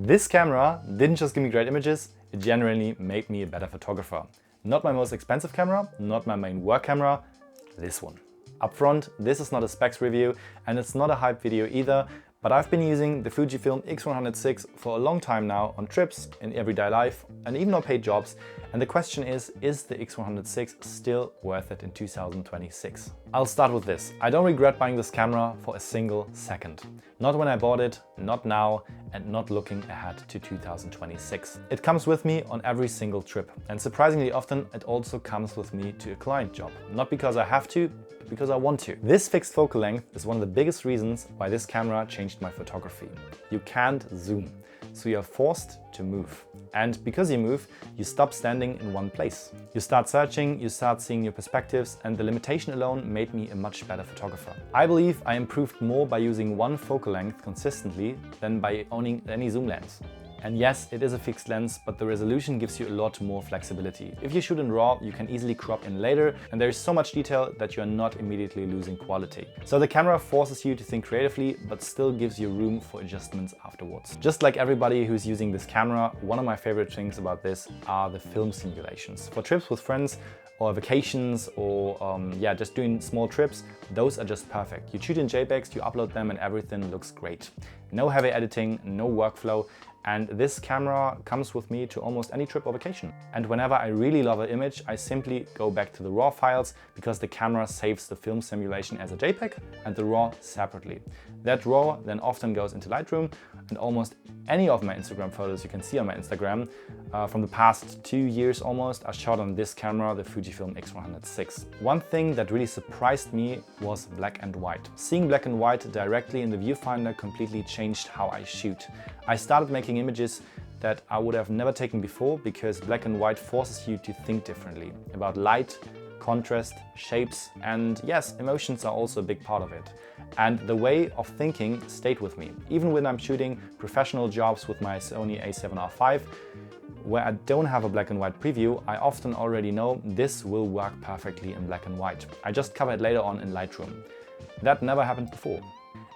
This camera didn't just give me great images, it genuinely made me a better photographer. Not my most expensive camera, not my main work camera, this one. Up front, this is not a specs review and it's not a hype video either, but I've been using the Fujifilm X100VI for a long time now on trips, in everyday life and even on paid jobs. And the question is the X100VI still worth it in 2026? I'll start with this. I don't regret buying this camera for a single second. Not when I bought it, not now, and not looking ahead to 2026. It comes with me on every single trip. And surprisingly often, it also comes with me to a client job. Not because I have to, but because I want to. This fixed focal length is one of the biggest reasons why this camera changed my photography. You can't zoom, so you're forced to move. And because you move, you stop standing in one place. You start searching, you start seeing new perspectives, and the limitation alone made me a much better photographer. I believe I improved more by using one focal length consistently than by owning any zoom lens. And yes, it is a fixed lens, but the resolution gives you a lot more flexibility. If you shoot in RAW, you can easily crop in later, and there is so much detail that you are not immediately losing quality. So the camera forces you to think creatively, but still gives you room for adjustments afterwards. Just like everybody who's using this camera, one of my favorite things about this are the film simulations. For trips with friends, or vacations, or just doing small trips, those are just perfect. You shoot in JPEGs, you upload them, and everything looks great. No heavy editing, no workflow, and this camera comes with me to almost any trip or vacation. And whenever I really love an image, I simply go back to the RAW files because the camera saves the film simulation as a JPEG and the RAW separately. That RAW then often goes into Lightroom, and almost any of my Instagram photos you can see on my Instagram from the past 2 years almost are shot on this camera, the Fujifilm X100VI. One thing that really surprised me was black and white. Seeing black and white directly in the viewfinder completely changed how I shoot. I started making images that I would have never taken before because black and white forces you to think differently about light, contrast, shapes, and yes, emotions are also a big part of it. And the way of thinking stayed with me. Even when I'm shooting professional jobs with my Sony a7R5, where I don't have a black and white preview, I often already know this will work perfectly in black and white. I just cover it later on in Lightroom. That never happened before.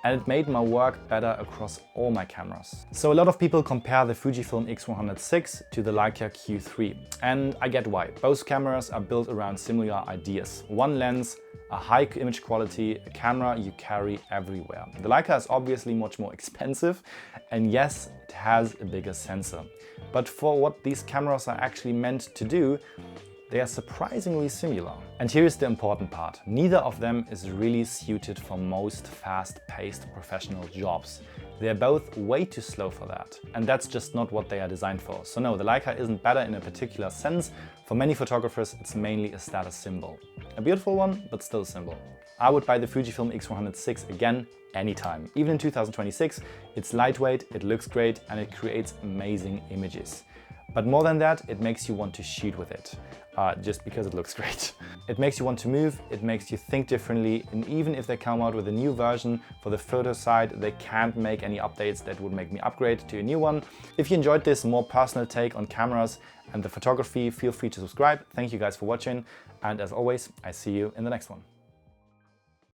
And it made my work better across all my cameras. So a lot of people compare the Fujifilm X100VI to the Leica Q3. And I get why. Both cameras are built around similar ideas. One lens, a high image quality, a camera you carry everywhere. The Leica is obviously much more expensive, and yes, it has a bigger sensor. But for what these cameras are actually meant to do, they are surprisingly similar. And here is the important part. Neither of them is really suited for most fast-paced professional jobs. They are both way too slow for that. And that's just not what they are designed for. So no, the Leica isn't better in a particular sense. For many photographers, it's mainly a status symbol. A beautiful one, but still a symbol. I would buy the Fujifilm X100VI again anytime. Even in 2026, it's lightweight, it looks great, and it creates amazing images. But more than that, it makes you want to shoot with it, just because it looks great. It makes you want to move, it makes you think differently, and even if they come out with a new version for the photo side, they can't make any updates that would make me upgrade to a new one. If you enjoyed this more personal take on cameras and the photography, feel free to subscribe. Thank you guys for watching, and as always, I see you in the next one.